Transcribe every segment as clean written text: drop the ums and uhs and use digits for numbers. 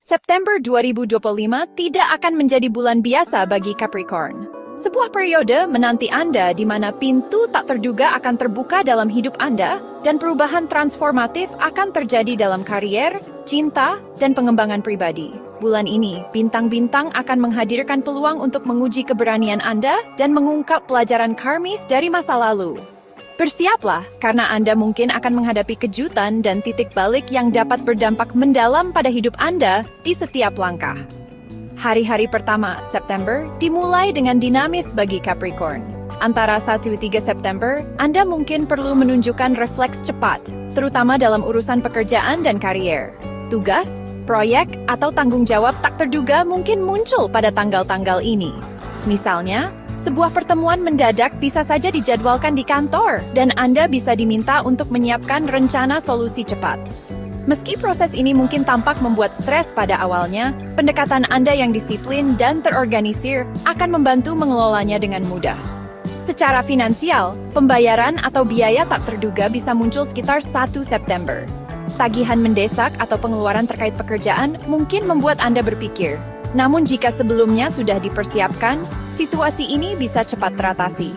September 2025 tidak akan menjadi bulan biasa bagi Capricorn. Sebuah periode menanti Anda di mana pintu tak terduga akan terbuka dalam hidup Anda dan perubahan transformatif akan terjadi dalam karier, cinta, dan pengembangan pribadi. Bulan ini, bintang-bintang akan menghadirkan peluang untuk menguji keberanian Anda dan mengungkap pelajaran karmis dari masa lalu. Bersiaplah, karena Anda mungkin akan menghadapi kejutan dan titik balik yang dapat berdampak mendalam pada hidup Anda di setiap langkah. Hari-hari pertama, September, dimulai dengan dinamis bagi Capricorn. Antara 1-3 September, Anda mungkin perlu menunjukkan refleks cepat, terutama dalam urusan pekerjaan dan karier. Tugas, proyek, atau tanggung jawab tak terduga mungkin muncul pada tanggal-tanggal ini. Misalnya, sebuah pertemuan mendadak bisa saja dijadwalkan di kantor, dan Anda bisa diminta untuk menyiapkan rencana solusi cepat. Meski proses ini mungkin tampak membuat stres pada awalnya, pendekatan Anda yang disiplin dan terorganisir akan membantu mengelolanya dengan mudah. Secara finansial, pembayaran atau biaya tak terduga bisa muncul sekitar 1 September. Tagihan mendesak atau pengeluaran terkait pekerjaan mungkin membuat Anda berpikir. Namun jika sebelumnya sudah dipersiapkan, situasi ini bisa cepat teratasi.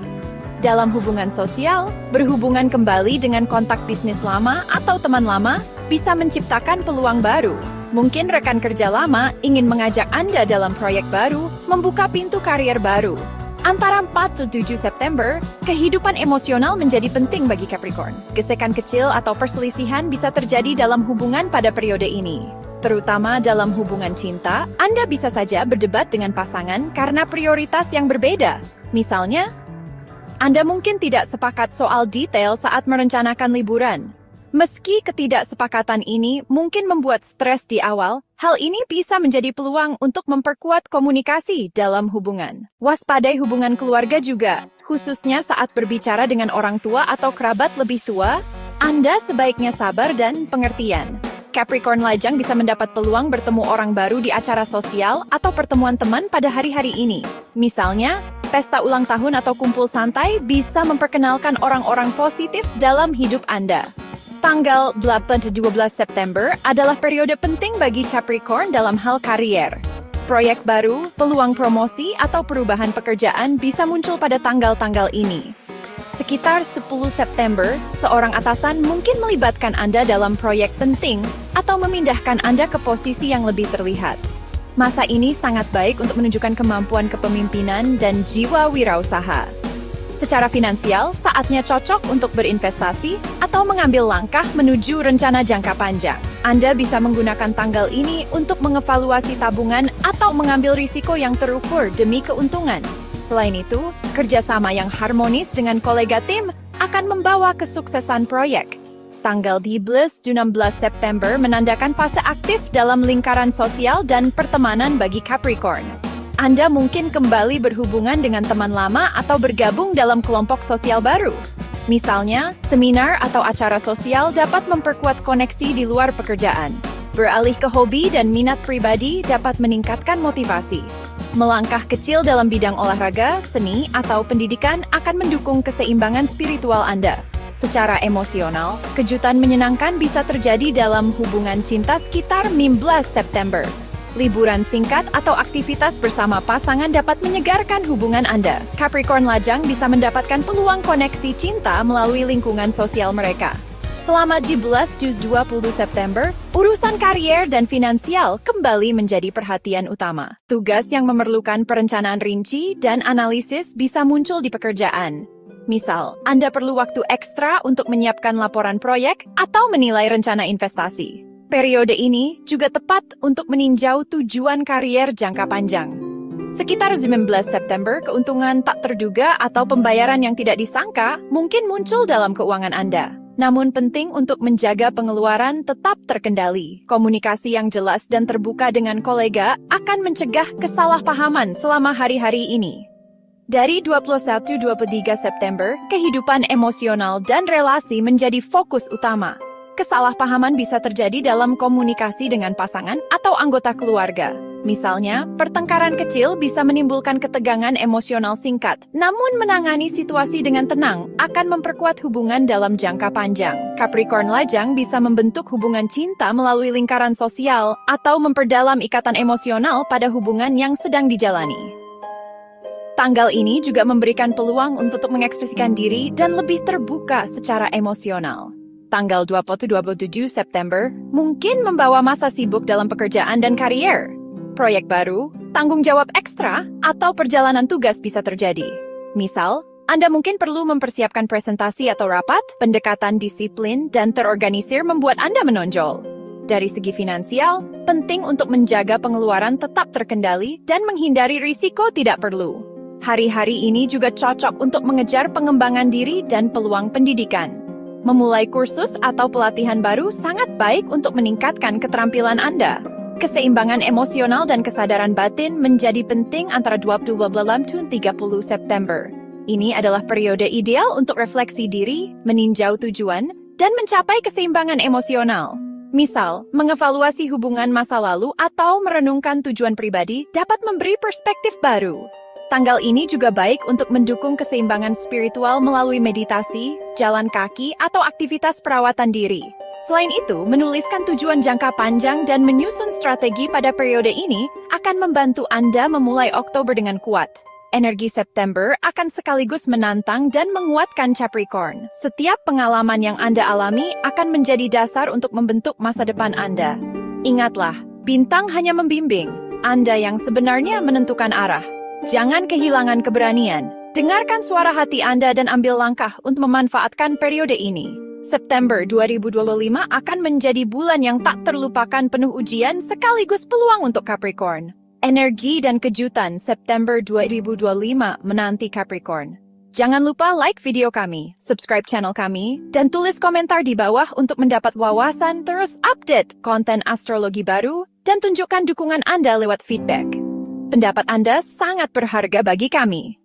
Dalam hubungan sosial, berhubungan kembali dengan kontak bisnis lama atau teman lama bisa menciptakan peluang baru. Mungkin rekan kerja lama ingin mengajak Anda dalam proyek baru, membuka pintu karier baru. Antara 4-7 September, kehidupan emosional menjadi penting bagi Capricorn. Gesekan kecil atau perselisihan bisa terjadi dalam hubungan pada periode ini. Terutama dalam hubungan cinta, Anda bisa saja berdebat dengan pasangan karena prioritas yang berbeda. Misalnya, Anda mungkin tidak sepakat soal detail saat merencanakan liburan. Meski ketidaksepakatan ini mungkin membuat stres di awal, hal ini bisa menjadi peluang untuk memperkuat komunikasi dalam hubungan. Waspadai hubungan keluarga juga, khususnya saat berbicara dengan orang tua atau kerabat lebih tua, Anda sebaiknya sabar dan pengertian. Capricorn lajang bisa mendapat peluang bertemu orang baru di acara sosial atau pertemuan teman pada hari-hari ini. Misalnya, pesta ulang tahun atau kumpul santai bisa memperkenalkan orang-orang positif dalam hidup Anda. Tanggal 8-12 September adalah periode penting bagi Capricorn dalam hal karier. Proyek baru, peluang promosi, atau perubahan pekerjaan bisa muncul pada tanggal-tanggal ini. Sekitar 10 September, seorang atasan mungkin melibatkan Anda dalam proyek penting atau memindahkan Anda ke posisi yang lebih terlihat. Masa ini sangat baik untuk menunjukkan kemampuan kepemimpinan dan jiwa wirausaha. Secara finansial, saatnya cocok untuk berinvestasi atau mengambil langkah menuju rencana jangka panjang. Anda bisa menggunakan tanggal ini untuk mengevaluasi tabungan atau mengambil risiko yang terukur demi keuntungan. Selain itu, kerjasama yang harmonis dengan kolega tim akan membawa kesuksesan proyek. Tanggal 12-16 September menandakan fase aktif dalam lingkaran sosial dan pertemanan bagi Capricorn. Anda mungkin kembali berhubungan dengan teman lama atau bergabung dalam kelompok sosial baru. Misalnya, seminar atau acara sosial dapat memperkuat koneksi di luar pekerjaan. Beralih ke hobi dan minat pribadi dapat meningkatkan motivasi. Melangkah kecil dalam bidang olahraga, seni, atau pendidikan akan mendukung keseimbangan spiritual Anda. Secara emosional, kejutan menyenangkan bisa terjadi dalam hubungan cinta sekitar 15 September. Liburan singkat atau aktivitas bersama pasangan dapat menyegarkan hubungan Anda. Capricorn lajang bisa mendapatkan peluang koneksi cinta melalui lingkungan sosial mereka. Selama 17-20 September, urusan karier dan finansial kembali menjadi perhatian utama. Tugas yang memerlukan perencanaan rinci dan analisis bisa muncul di pekerjaan. Misal, Anda perlu waktu ekstra untuk menyiapkan laporan proyek atau menilai rencana investasi. Periode ini juga tepat untuk meninjau tujuan karier jangka panjang. Sekitar 19 September, keuntungan tak terduga atau pembayaran yang tidak disangka mungkin muncul dalam keuangan Anda. Namun penting untuk menjaga pengeluaran tetap terkendali. Komunikasi yang jelas dan terbuka dengan kolega akan mencegah kesalahpahaman selama hari-hari ini. Dari 21-23 September, kehidupan emosional dan relasi menjadi fokus utama. Kesalahpahaman bisa terjadi dalam komunikasi dengan pasangan atau anggota keluarga. Misalnya, pertengkaran kecil bisa menimbulkan ketegangan emosional singkat. Namun menangani situasi dengan tenang akan memperkuat hubungan dalam jangka panjang. Capricorn lajang bisa membentuk hubungan cinta melalui lingkaran sosial atau memperdalam ikatan emosional pada hubungan yang sedang dijalani. Tanggal ini juga memberikan peluang untuk mengekspresikan diri dan lebih terbuka secara emosional. Tanggal 27 September mungkin membawa masa sibuk dalam pekerjaan dan karier. Proyek baru, tanggung jawab ekstra, atau perjalanan tugas bisa terjadi. Misal, Anda mungkin perlu mempersiapkan presentasi atau rapat, pendekatan disiplin dan terorganisir membuat Anda menonjol. Dari segi finansial, penting untuk menjaga pengeluaran tetap terkendali dan menghindari risiko tidak perlu. Hari-hari ini juga cocok untuk mengejar pengembangan diri dan peluang pendidikan. Memulai kursus atau pelatihan baru sangat baik untuk meningkatkan keterampilan Anda. Keseimbangan emosional dan kesadaran batin menjadi penting antara 28 dan 30 September. Ini adalah periode ideal untuk refleksi diri, meninjau tujuan, dan mencapai keseimbangan emosional. Misal, mengevaluasi hubungan masa lalu atau merenungkan tujuan pribadi dapat memberi perspektif baru. Tanggal ini juga baik untuk mendukung keseimbangan spiritual melalui meditasi, jalan kaki, atau aktivitas perawatan diri. Selain itu, menuliskan tujuan jangka panjang dan menyusun strategi pada periode ini akan membantu Anda memulai Oktober dengan kuat. Energi September akan sekaligus menantang dan menguatkan Capricorn. Setiap pengalaman yang Anda alami akan menjadi dasar untuk membentuk masa depan Anda. Ingatlah, bintang hanya membimbing. Anda yang sebenarnya menentukan arah. Jangan kehilangan keberanian. Dengarkan suara hati Anda dan ambil langkah untuk memanfaatkan periode ini. September 2025 akan menjadi bulan yang tak terlupakan, penuh ujian sekaligus peluang untuk Capricorn. Energi dan kejutan September 2025 menanti Capricorn. Jangan lupa like video kami, subscribe channel kami, dan tulis komentar di bawah untuk mendapat wawasan terus update konten astrologi baru dan tunjukkan dukungan Anda lewat feedback. Pendapat Anda sangat berharga bagi kami.